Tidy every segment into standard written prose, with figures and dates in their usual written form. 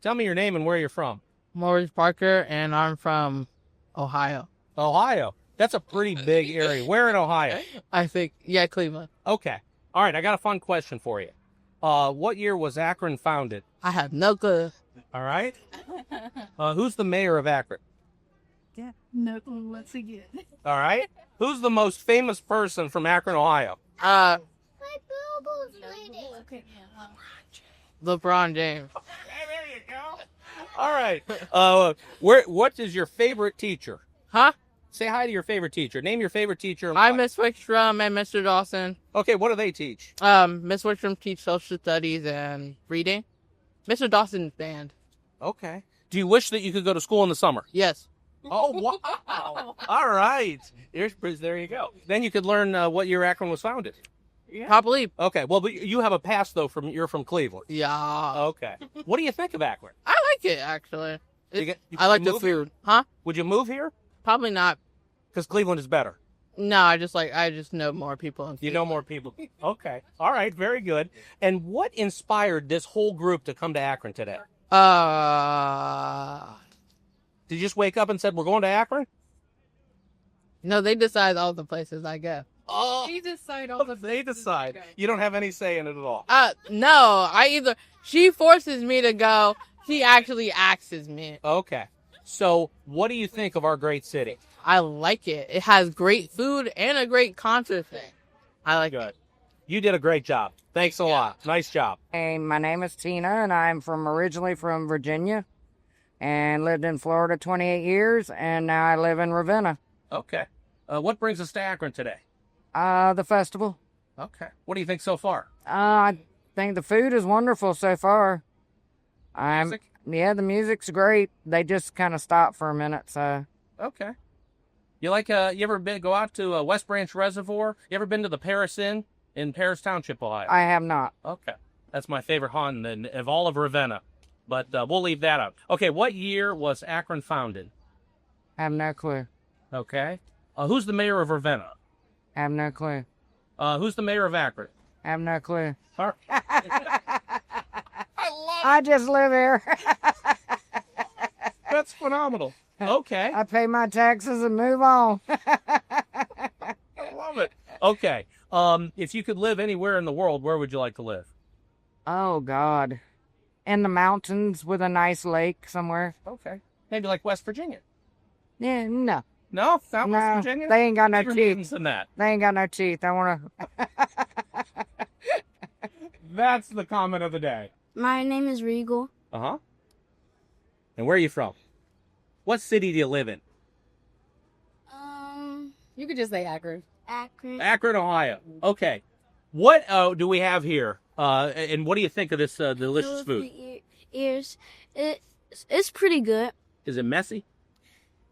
Tell me your name and where you're from. Maurice Parker, and I'm from Ohio. Ohio. That's a pretty big area. Where in Ohio? I think, Cleveland. Okay. All right, I got a fun question for you. What year was Akron founded? I have no clue. All right. Who's the mayor of Akron? Yeah, no clue. Once again. All right. Who's the most famous person from Akron, Ohio? LeBron James. Okay, there you go. All right. What is your favorite teacher? Huh? Say hi to your favorite teacher. Name your favorite teacher. I'm Miss Wickstrom and Mr. Dawson. Okay, what do they teach? Miss Wickstrom teaches social studies and reading. Mr. Dawson's band. Okay. Do you wish that you could go to school in the summer? Yes. Oh, wow. All right. There you go. Then you could learn what year Akron was founded. Yeah. Probably. Okay. Well, but you have a pass, though, you're from Cleveland. Yeah. Okay. What do you think of Akron? I like it, actually. I like the food. Huh? Would you move here? Probably not. Because Cleveland is better. No, I just know more people. In Cleveland. You know more people. Okay. All right. Very good. And what inspired this whole group to come to Akron today? Did you just wake up and said, we're going to Akron? No, they decide all the places I go. Oh, She decide all the they decide. You don't have any say in it at all. No, she forces me to go. She actually asks me. Okay. So what do you think of our great city? I like it. It has great food and a great concert thing. I like it. You did a great job. Thanks a lot. Nice job. Hey, my name is Tina, and I'm originally from Virginia and lived in Florida 28 years, and now I live in Ravenna. Okay. What brings us to Akron today? The festival. Okay. What do you think so far? I think the food is wonderful so far. Music? Yeah, the music's great. They just kind of stopped for a minute, so. Okay. You ever go out to West Branch Reservoir? You ever been to the Paris Inn in Paris Township, Ohio? I have not. Okay. That's my favorite haunt of all of Ravenna. But we'll leave that out. Okay, what year was Akron founded? I have no clue. Okay. Who's the mayor of Ravenna? I have no clue. Who's the mayor of Akron? I have no clue. I love I just live here. That's phenomenal. Okay. I pay my taxes and move on. I love it. Okay. If you could live anywhere in the world, where would you like to live? Oh, God. In the mountains with a nice lake somewhere. Okay. Maybe like West Virginia. Yeah, no. No? Not West Virginia? They ain't got no Bigger teeth. mountains than that. They ain't got no teeth. I want to... That's the comment of the day. My name is Regal. Uh-huh. And where are you from? What city do you live in? You could just say Akron. Akron. Akron, Ohio. Okay. What do we have here? And what do you think of this delicious food? Ears. It's pretty good. Is it messy?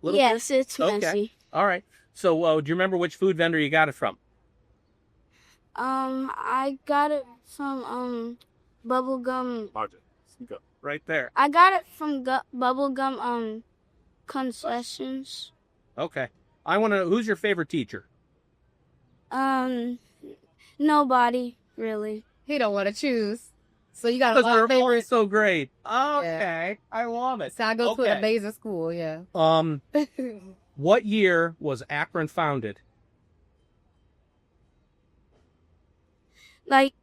Yes, it's Okay. messy. All right. So do you remember which food vendor you got it from? I got it from bubblegum. Right there. I got it from bubblegum concessions. Okay. I want to. Who's your favorite teacher? Nobody really. He don't want to choose. So you got a Because lot they're of all favorites. so great. Okay. I love it. So I go to Okay. an amazing school, yeah. What year was Akron founded? Like,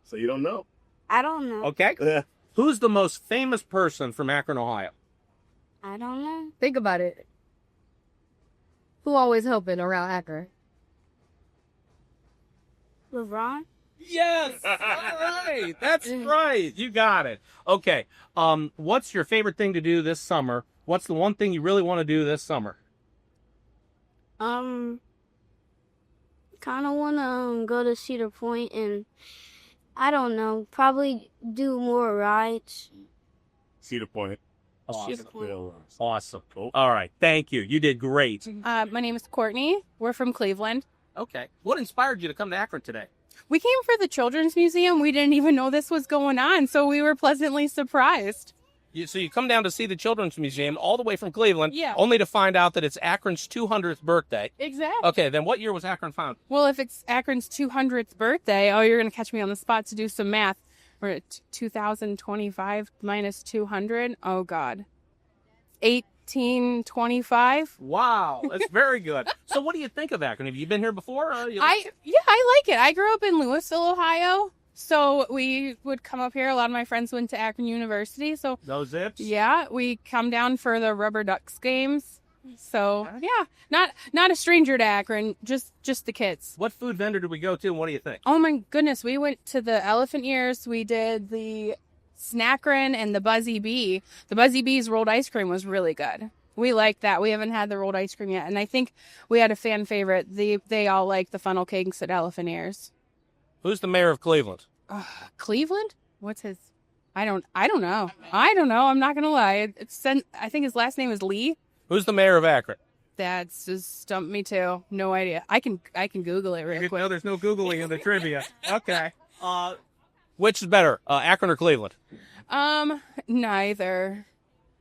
So you don't know? I don't know. Okay. Who's the most famous person from Akron, Ohio? I don't know. Think about it. Who always helping around Akron? LeBron? Yes. All right. That's right. You got it. Okay. What's your favorite thing to do this summer? What's the one thing you really want to do this summer? Kind of want to go to Cedar Point and, I don't know, probably do more rides. Cedar Point. Awesome. Point. Awesome. All right. Thank you. You did great. My name is Courtney. We're from Cleveland. Okay. What inspired you to come to Akron today? We came for the Children's Museum. We didn't even know this was going on, so we were pleasantly surprised. So you come down to see the Children's Museum all the way from Cleveland, Yeah. only to find out that it's Akron's 200th birthday. Exactly. Okay, then what year was Akron founded? Well, if it's Akron's 200th birthday, oh, you're going to catch me on the spot to do some math. We're at 2025 minus 200. Oh, God. 1825. Wow, that's very good. So what do you think of Akron? Have you been here before? I like it. I grew up in Louisville, Ohio. So we would come up here. A lot of my friends went to Akron University. So No zips? yeah, we come down for the Rubber Ducks games. So yeah, not a stranger to Akron, just the kids. What food vendor did we go to, and what do you think? Oh my goodness, we went to the Elephant Ears. We did the Snackrin and the Buzzy Bee. The Buzzy Bee's rolled ice cream was really good. We liked that. We haven't had the rolled ice cream yet, and I think we had a fan favorite. They all like the funnel cakes at Elephant Ears. Who's the mayor of Cleveland? Cleveland? What's his? I don't know. I'm not gonna lie. I think his last name is Lee. Who's the mayor of Akron? That's just stumped me too. No idea. I can Google it real quick. No, there's no Googling in the trivia. Okay. Which is better, Akron or Cleveland? Neither.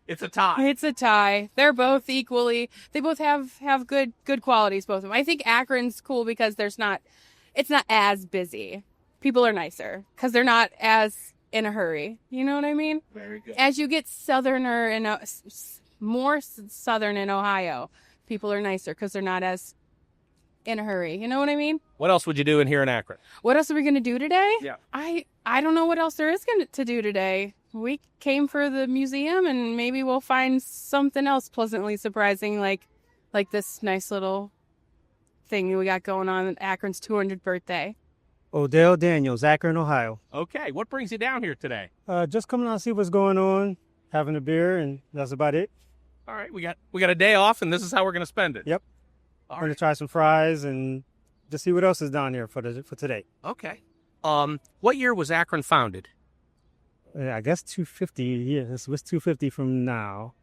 It's a tie. It's a tie. They're both equally. They both have good qualities. Both of them. I think Akron's cool because it's not as busy. People are nicer because they're not as in a hurry. You know what I mean? Very good. As you get southerner and more southern in Ohio, people are nicer because they're not as in a hurry. You know what I mean? What else would you do in here in Akron? What else are we gonna do today? Yeah. I don't know what else there is to do today. We came for the museum, and maybe we'll find something else pleasantly surprising, like this nice little thing we got going on at Akron's 200th birthday. Odell Daniels, Akron, Ohio. Okay. What brings you down here today? Just coming out to see what's going on, having a beer, and that's about it. All right. We got a day off, and this is how we're going to spend it. Yep. All I'm going right. to try some fries and just see what else is down here for today. Okay. What year was Akron founded? I guess 250. Yeah, this was 250 from now.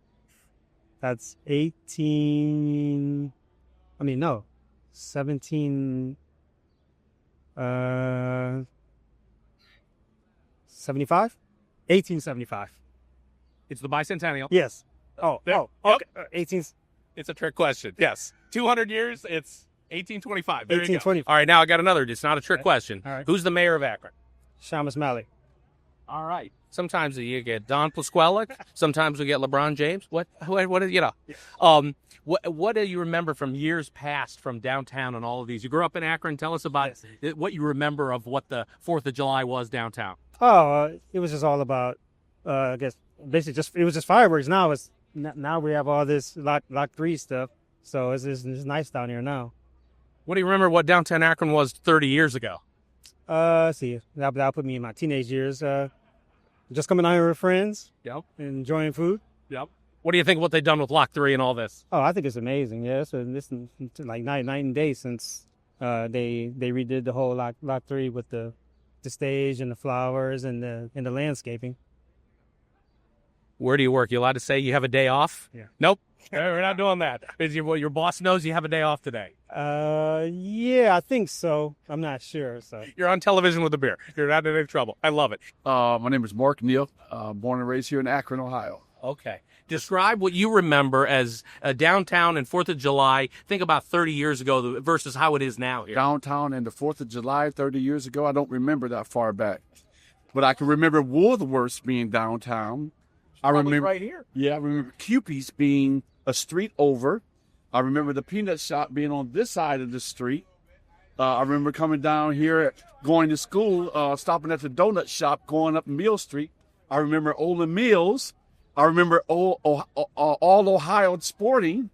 That's 17. 75? 1875. It's the bicentennial. Yes. There. Okay. 18. It's a trick question. Yes. 200 years. It's 1825. There you go. 1825. All right. Now I got another. It's not a trick question. All right. Who's the mayor of Akron? Shamus Malley. All right. Sometimes you get Don Pasquale. Sometimes we get LeBron James. What do you remember from years past from downtown and all of these? You grew up in Akron. Tell us about what you remember of what the 4th of July was downtown. It was just all about, I guess, basically it was just fireworks. Now we have all this Lock 3 stuff. So it's nice down here now. What do you remember what downtown Akron was 30 years ago? Let's see. That'll put me in my teenage years. Just coming out here with friends. Yep. Enjoying food. Yep. What do you think of what they've done with Lock 3 and all this? Oh, I think it's amazing. Yeah, it's like night and day since they redid the whole Lock 3 with the stage and the flowers and the landscaping. Where do you work? You allowed to say you have a day off? Yeah. Nope. We're not doing that. Is your boss knows you have a day off today? Yeah, I think so. I'm not sure. So You're on television with a beer. You're not in any trouble. I love it. My name is Mark Neal, born and raised here in Akron, Ohio. Okay. Describe what you remember as downtown and 4th of July. Think about 30 years ago versus how it is now here. Downtown and the 4th of July 30 years ago, I don't remember that far back. But I can remember Woolworths being downtown. I remember right here. Yeah, I remember Cupie's being a street over. I remember the peanut shop being on this side of the street. I remember coming down here, going to school, stopping at the donut shop, going up Mill Street. I remember Olin Mills. I remember all Ohio Sporting.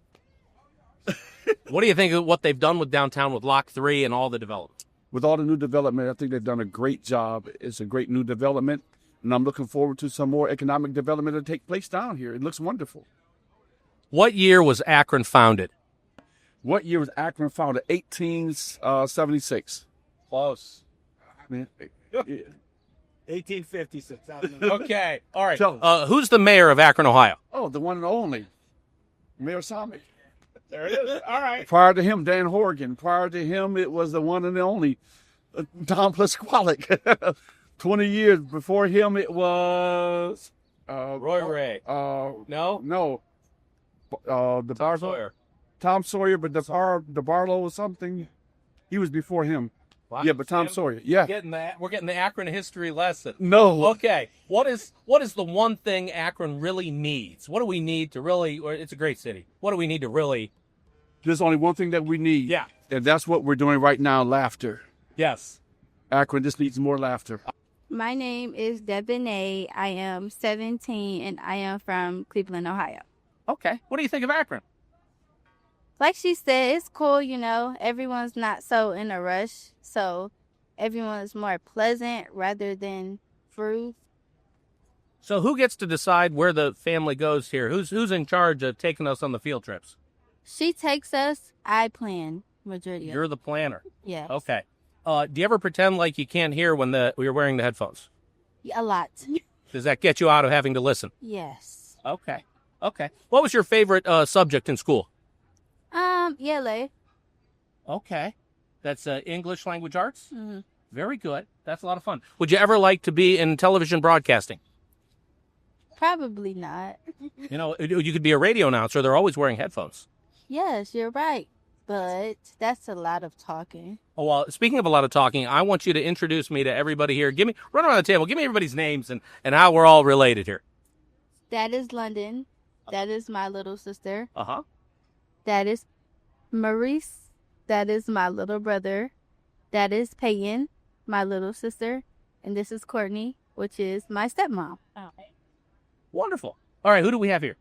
What do you think of what they've done with downtown with Lock 3 and all the development? With all the new development, I think they've done a great job. It's a great new development, and I'm looking forward to some more economic development to take place down here. It looks wonderful. What year was Akron founded? What year was Akron founded? 1876. Close. Man, 1856. Okay. All right. So- Who's the mayor of Akron, Ohio? Oh, the one and only, Mayor Samick. There it is. All right. Prior to him, Dan Horgan. Prior to him, it was the one and the only, Don Pasquale. 20 years before him, it was Roy Ray. No? No. The Tom Sawyer. Tom Sawyer, but the Barlow was something. He was before him. Wow. Yeah, but Tom Sawyer. Yeah. We're getting the Akron history lesson. No. Okay. What is the one thing Akron really needs? What do we need to really? Or it's a great city. What do we need to really? There's only one thing that we need. Yeah. And that's what we're doing right now, laughter. Yes. Akron just needs more laughter. My name is Debonae. I am 17 and I am from Cleveland, Ohio. Okay. What do you think of Akron? Like she said, it's cool, you know. Everyone's not so in a rush. So everyone is more pleasant rather than rude. So who gets to decide where the family goes here? Who's in charge of taking us on the field trips? She takes us, I plan majority of You're the planner. Yes. Okay. Do you ever pretend like you can't hear when you're wearing the headphones? A lot. Does that get you out of having to listen? Yes. Okay. Okay. What was your favorite subject in school? ELA. Okay. That's English language arts? Mm-hmm. Very good. That's a lot of fun. Would you ever like to be in television broadcasting? Probably not. You know, you could be a radio announcer. They're always wearing headphones. Yes, you're right. But that's a lot of talking. Oh, well, speaking of a lot of talking, I want you to introduce me to everybody here. Run around the table. Give me everybody's names and how we're all related here. That is London. That is my little sister. Uh-huh. That is Maurice. That is my little brother. That is Peyton, my little sister. And this is Courtney, which is my stepmom. Oh. Wonderful. All right, who do we have here?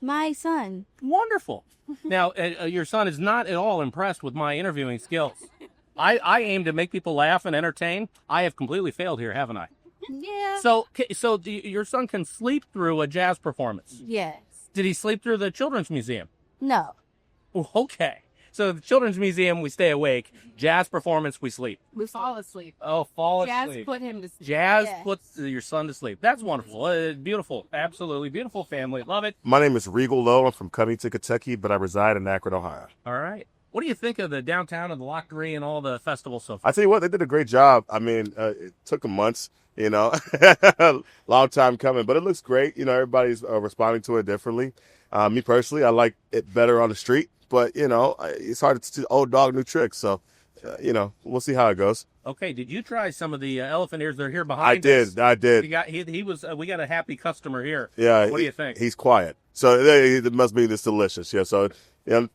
My son. Wonderful. Now, your son is not at all impressed with my interviewing skills. I aim to make people laugh and entertain. I have completely failed here, haven't I? Yeah. So your son can sleep through a jazz performance. Yes. Did he sleep through the Children's Museum? No. Oh, okay. So the Children's Museum, we stay awake. Jazz performance, we sleep. We fall asleep. Oh, fall Jazz asleep. put him to sleep. Jazz Yes. puts your son to sleep. That's wonderful. Beautiful. Absolutely beautiful family. Love it. My name is Regal Lowe. I'm from Covington, Kentucky, but I reside in Akron, Ohio. All right. What do you think of the downtown and the Lockery and all the festivals so far? I tell you what, they did a great job. I mean, it took them months, you know, long time coming, but it looks great. You know, everybody's responding to it differently. Me personally, I like it better on the street, but, you know, it's hard to teach old dog new tricks. So, you know, we'll see how it goes. Okay. Did you try some of the elephant ears? They're here behind us. I did. We got a happy customer here. Yeah. What do you think? He's quiet. So it must be this delicious. Yeah. So, yeah,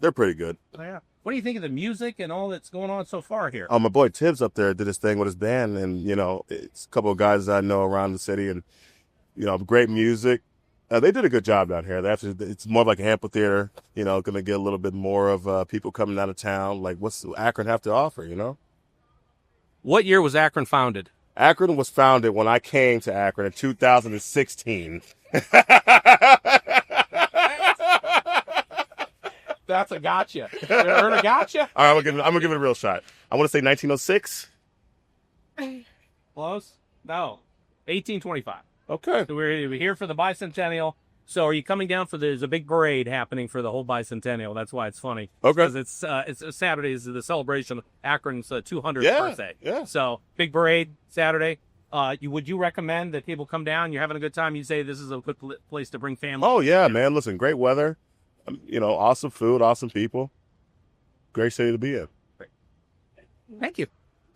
they're pretty good. Yeah. What do you think of the music and all that's going on so far here? My boy Tibbs up there did his thing with his band, and, you know, it's a couple of guys that I know around the city, and, you know, great music. They did a good job down here. It's more like an amphitheater, you know, going to get a little bit more of people coming out of town. Like, what's Akron have to offer, you know? What year was Akron founded? Akron was founded when I came to Akron in 2016. That's a gotcha. Earn a gotcha? All right, I'm gonna give it a real shot. I want to say 1906. Close? No. 1825. Okay. So we're here for the bicentennial. So are you coming down there's a big parade happening for the whole bicentennial. That's why it's funny. Okay. Because it's Saturday is the celebration of Akron's 200th Yeah, birthday. yeah. So big parade Saturday. Would you recommend that people come down? You're having a good time. You say this is a good place to bring family. Oh yeah, man. Listen, great weather. You know, awesome food, awesome people. Great city to be in. Thank you.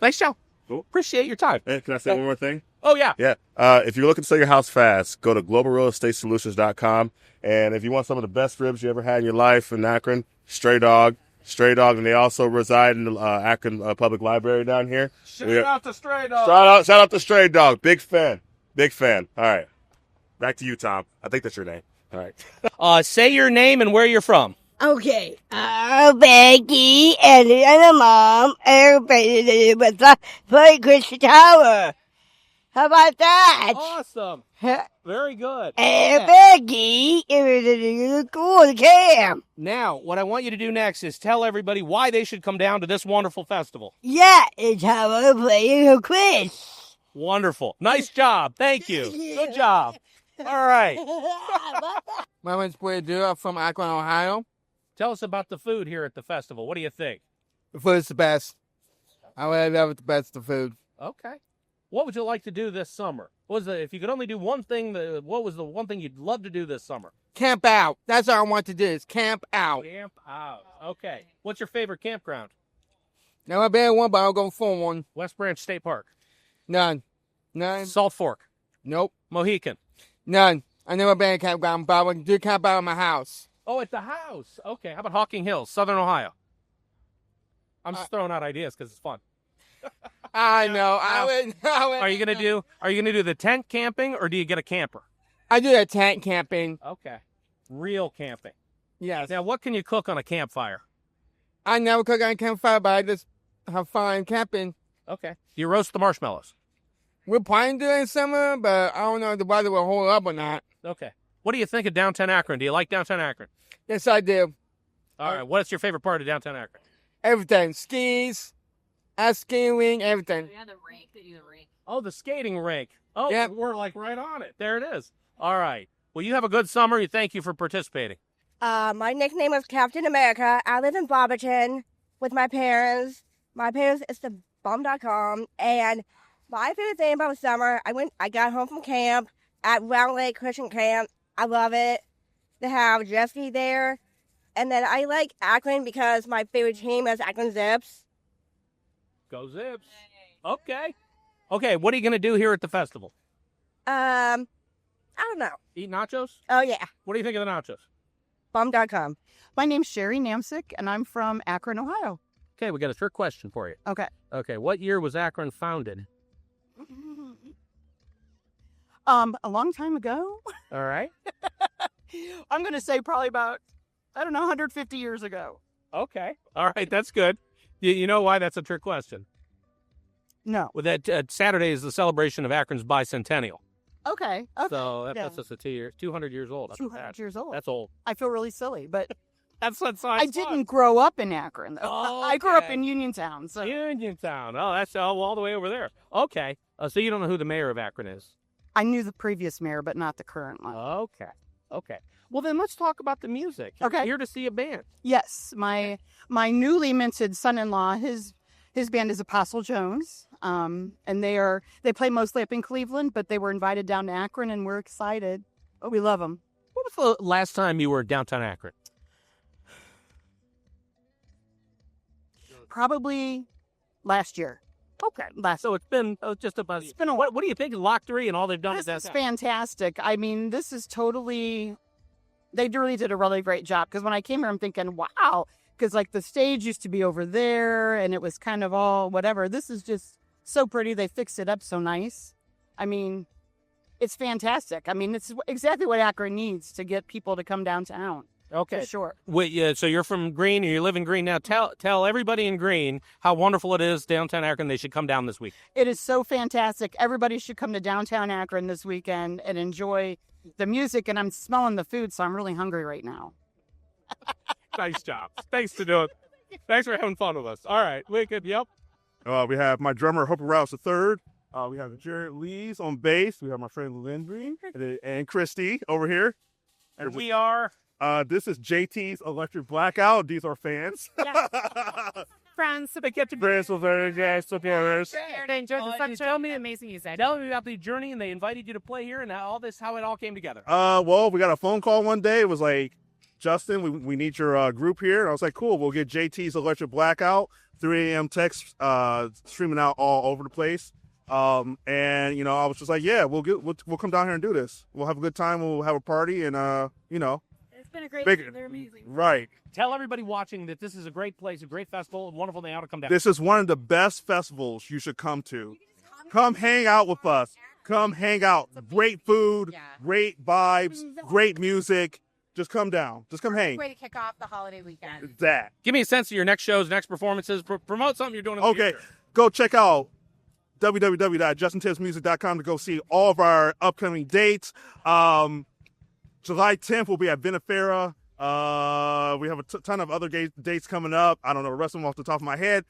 Nice show. Cool. Appreciate your time. Hey, can I say one more thing? Oh yeah. Yeah. If you're looking to sell your house fast, go to globalrealestatesolutions.com. And if you want some of the best ribs you ever had in your life in Akron, Stray Dog, and they also reside in the Akron Public Library down here. Shout out to Stray Dog. Shout out to Stray Dog. Big fan. All right. Back to you, Tom. I think that's your name. All right. Say your name and where you're from. Okay. Becky, Ellie, and the mom, everybody was for Christian Tower. How about that? Awesome. Very good. And Becky, it was a cool camp. Now, what I want you to do next is tell everybody why they should come down to this wonderful festival. Yeah, it's how I'm playing a quiz. Wonderful. Nice job. Thank you. Good job. All right. My name's Puedu. I'm from Akron, Ohio. Tell us about the food here at the festival. What do you think? The food's the best. I really love the best of food. Okay. What would you like to do this summer? If you could only do one thing, what was the one thing you'd love to do this summer? Camp out. That's all I want to do is camp out. Camp out. Okay. What's your favorite campground? Never been in one, but I'll go for one. West Branch State Park. None. Salt Fork. Nope. Mohican. None. I never been in a campground, but I would do camp out at my house. Oh, at the house. Okay. How about Hawking Hills, Southern Ohio? I'm just throwing out ideas because it's fun. I know. I would. Are you gonna do the tent camping or do you get a camper? I do the tent camping. Okay. Real camping. Yes. Now, what can you cook on a campfire? I never cook on a campfire, but I just have fun camping. Okay. Do you roast the marshmallows? We're planning to do it in summer, but I don't know if the weather will hold up or not. Okay. What do you think of downtown Akron? Do you like downtown Akron? Yes, I do. All right. What's your favorite part of downtown Akron? Everything. Skis, ice skiing ring, everything. Yeah, the rink. They do the rink. Oh, the skating rink. Oh, Yep. We're like right on it. There it is. All right. Well, you have a good summer. Thank you for participating. My nickname is Captain America. I live in Barberton with my parents. My parents is the bomb.com. And my favorite thing about the summer, I got home from camp at Round Lake Christian Camp. I love it. They have Jesse there. And then I like Akron because my favorite team is Akron Zips. Go Zips. Okay. Okay. What are you going to do here at the festival? I don't know. Eat nachos? Oh, yeah. What do you think of the nachos? Bomb.com. My name's Sherry Namsick, and I'm from Akron, Ohio. Okay, we got a trick question for you. Okay. Okay, what year was Akron founded? A long time ago. All right. I'm going to say probably about, 150 years ago. Okay. All right, that's good. You know why that's a trick question? No. Well, that Saturday is the celebration of Akron's Bicentennial. Okay. So that Yeah. puts us at 200 years old. That's 200 bad. years old. That's old. I feel really silly, but That's what I didn't grow up in Akron, though. I grew up in Uniontown. So. Uniontown. Oh, that's all the way over there. Okay. So you don't know who the mayor of Akron is? I knew the previous mayor, but not the current one. Okay. Okay. Well, then let's talk about the music. Okay. Here to see a band. Yes, my newly minted son-in-law, his band is Apostle Jones, and they play mostly up in Cleveland, but they were invited down to Akron, and we're excited. Oh, we love them. What was the last time you were downtown Akron? Probably last year. Okay. So it's been just about. It's been a What do you think of Lock 3 and all they've done? This at is downtown? fantastic. I mean, this is totally. They really did a really great job, because when I came here, I'm thinking, wow, because like the stage used to be over there, and it was kind of all whatever. This is just so pretty. They fixed it up so nice. I mean, it's fantastic. I mean, it's exactly what Akron needs to get people to come downtown. Okay. For sure. Wait, yeah, so you're from Green, or you live in Green now. Tell everybody in Green how wonderful it is downtown Akron. They should come down this week. It is so fantastic. Everybody should come to downtown Akron this weekend and enjoy the music. And I'm smelling the food, so I'm really hungry right now. Nice job. Thanks for doing. Thanks for having fun with us. All right, wicked. Yep. We have my drummer, Hope Rouse III. We have Jared Lees on bass. We have my friend Lindry and Christy over here. And we are. This is JT's Electric Blackout. These are fans. Friends, so they get to Friends with their guys together. here to enjoy the sunshine. Tell me amazing music. Tell me about the journey, and they invited you to play here, and how it all came together. Well, we got a phone call one day. It was like, Justin, we need your group here. And I was like, cool. We'll get JT's Electric Blackout. 3 a.m. text streaming out all over the place. I was just like, yeah, we'll come down here and do this. We'll have a good time. We'll have a party, and It's been a great Big- They're amazing. right. Tell everybody watching that this is a great place, a great festival, and wonderful. They ought to come down. This is one of the best festivals you should come to. Come hang out with us. Come hang out. Great food, great vibes, great music. Just come down. Just come hang. Way to kick off the holiday weekend. That. Give me a sense of your next shows, next performances. Promote something you're doing in the Okay, future. go check out www.justintipsmusic.com to go see all of our upcoming dates. July 10th, we'll be at Vinifera. We have a ton of other dates coming up. I don't know the rest of them off the top of my head.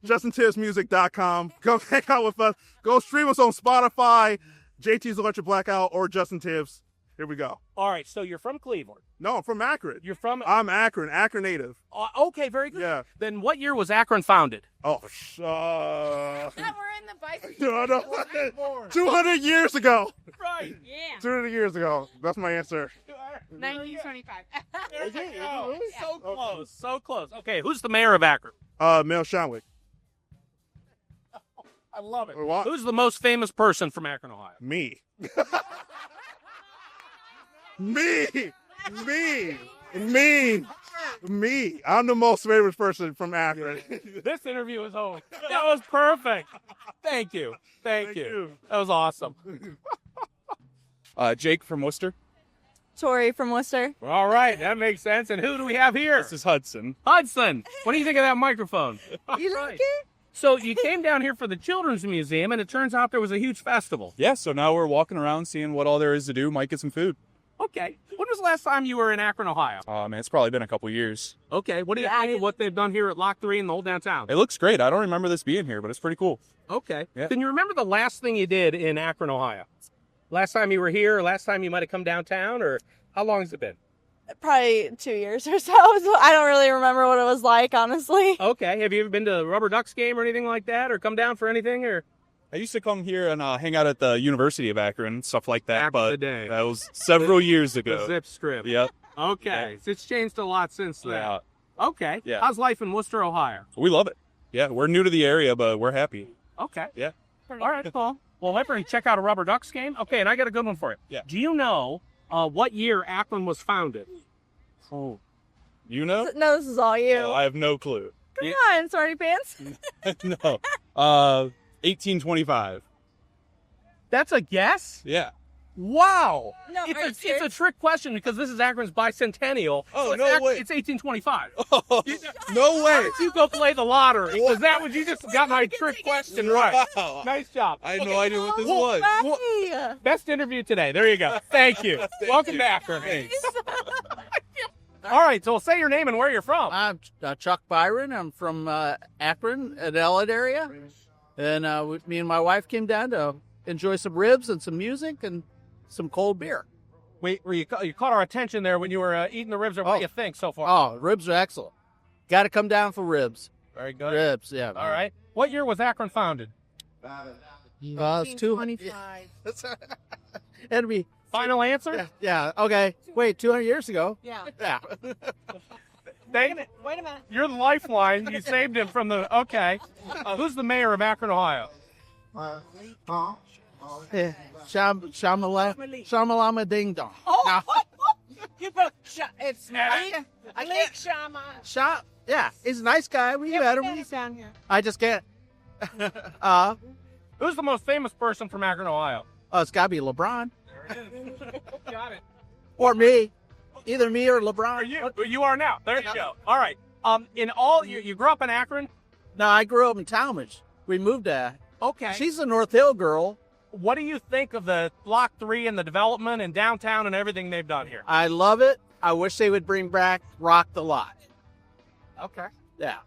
JustinTibbsMusic.com. Go hang out with us. Go stream us on Spotify, JT's Electric Blackout, or Justin Tibbs. Here we go. All right, so you're from Cleveland. No, I'm from Akron. You're from... I'm Akron native. Okay, very good. Yeah. Then what year was Akron founded? Oh, We're in the bicycle. 200 years ago. Right. Yeah. 200 years ago. That's my answer. 1925. So close, so close. Okay, who's the mayor of Akron? Mel Shanwick. I love it. What? Who's the most famous person from Akron, Ohio? Me. Me. I'm the most famous person from Akron. This interview is over. That was perfect. Thank you. Thank you. That was awesome. Jake from Worcester. Tori from Worcester. All right, that makes sense. And who do we have here? This is Hudson. Hudson. What do you think of that microphone? You like it? So you came down here for the Children's Museum, and it turns out there was a huge festival. Yeah, so now we're walking around seeing what all there is to do. Might get some food. Okay. When was the last time you were in Akron, Ohio? Man, it's probably been a couple years. Okay. What do you think of what they've done here at Lock 3 in the whole downtown? It looks great. I don't remember this being here, but it's pretty cool. Okay. Yeah. Can you remember the last thing you did in Akron, Ohio? Last time you were here, or last time you might have come downtown, or how long has it been? Probably 2 years or so. I don't really remember what it was like, honestly. Okay. Have you ever been to the Rubber Ducks game or anything like that, or come down for anything, or? I used to come here and hang out at the University of Akron, stuff like that. Back in the day. That was several years ago. The zip strip. Yep. Okay. Yeah. So it's changed a lot since then. Yeah. Okay. Yeah. How's life in Worcester, Ohio? We love it. Yeah, we're new to the area, but we're happy. Okay. Yeah. All right, cool. Well, let me check out a Rubber Ducks game. Okay, and I got a good one for you. Yeah. Do you know what year Akron was founded? Oh. You know? No, this is all you. Oh, I have no clue. Come on, smarty pants. No. 1825. That's a guess? Yeah. Wow. No, are you It's a serious? trick question because this is Akron's bicentennial. Oh, so no way. It's 1825. No way. You go play the lottery. Was that what you just got my trick question right? Wow. Nice job. I had no idea what this Well, was. Best interview today. There you go. Thank you. Welcome to Akron. Thanks. All right, so say your name and where you're from. I'm Chuck Byron. I'm from Akron, Adelaide area. And me and my wife came down to enjoy some ribs and some music and some cold beer. Wait, you caught our attention there when you were eating the ribs, or what do you think so far? Oh, ribs are excellent. Got to come down for ribs. Very good. Ribs, yeah. All right. What year was Akron founded? It's 225. It'd be Final answer? yeah. Okay. Wait, 200 years ago. Yeah. Yeah. Wait a minute. You're the lifeline. You saved him from the. Okay. Who's the mayor of Akron, Ohio? Yeah. Shamalama ding dong. Oh, you put it's me. I can't. Shama. Yeah, he's a nice guy. We met him. He's down here. I just can't. Who's the most famous person from Akron, Ohio? It's got to be LeBron Got it. or me. Either me or LeBron. You are now. There you go. All right. You grew up in Akron? No, I grew up in Talmadge. We moved there. Okay. She's a North Hill girl. What do you think of the Block 3 and the development and downtown and everything they've done here? I love it. I wish they would bring back Rock the Lot. Okay. Yeah,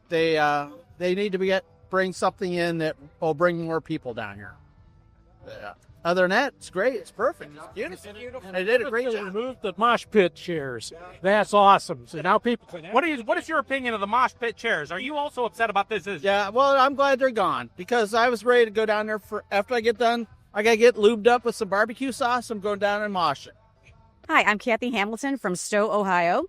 they need to bring something in that will bring more people down here. Yeah. Other than that, it's great. It's perfect. It's beautiful. And they did a great job. Remove the mosh pit chairs. That's awesome. So now people. What is your opinion of the mosh pit chairs? Are you also upset about this? Yeah, well, I'm glad they're gone because I was ready to go down there after I get done. I got to get lubed up with some barbecue sauce. I'm going down and mosh it. Hi, I'm Kathy Hamilton from Stowe, Ohio.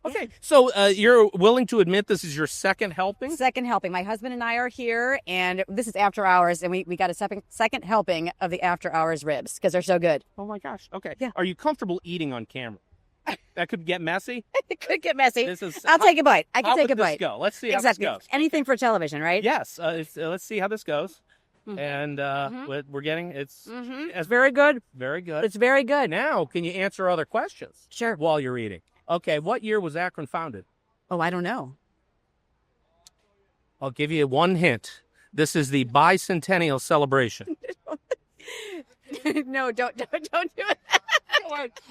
Okay, so you're willing to admit this is your second helping? Second helping. My husband and I are here, and this is after hours, and we got a second helping of the after hours ribs because they're so good. Oh my gosh. Okay. Yeah. Are you comfortable eating on camera? That could get messy. It could get messy. This I'll take a bite. I can how take would a bite. This go? Let's see exactly. how this goes. Anything for television, right? Yes. Let's see how this goes. Mhm. And we're getting it's very good. Very good. It's very good. Now, can you answer other questions? Sure. While you're eating. Okay. What year was Akron founded? Oh, I don't know. I'll give you one hint. This is the bicentennial celebration. No, don't do it.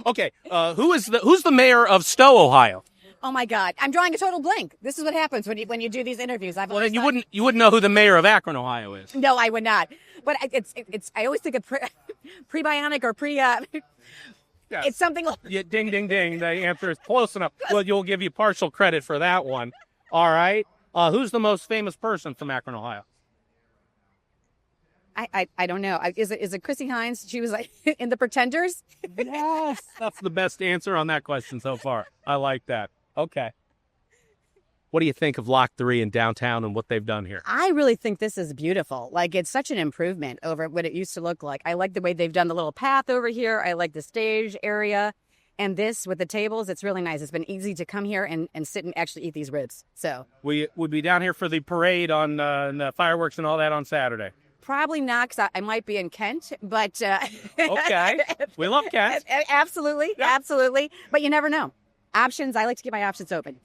Okay. Who's the mayor of Stowe, Ohio? Oh my God, I'm drawing a total blank. This is what happens when you do these interviews. Well, then you wouldn't know who the mayor of Akron, Ohio is. No, I would not. But it's I always think of prebionic or pre. Yes. It's something like. Yeah, ding, ding, ding. The answer is close enough. Well, you'll give you partial credit for that one. All right. Who's the most famous person from Akron, Ohio? I don't know. Is it Chrissy Hines? She was like in The Pretenders. Yes, that's the best answer on that question so far. I like that. Okay. What do you think of Lock 3 in downtown and what they've done here? I really think this is beautiful. Like, it's such an improvement over what it used to look like. I like the way they've done the little path over here. I like the stage area. And this with the tables, it's really nice. It's been easy to come here and sit and actually eat these ribs. So We would be down here for the parade on and the fireworks and all that on Saturday. probably not, because I might be in Kent, but... Okay. We love Kent. Absolutely. Absolutely. But you never know. Options, I like to keep my options open.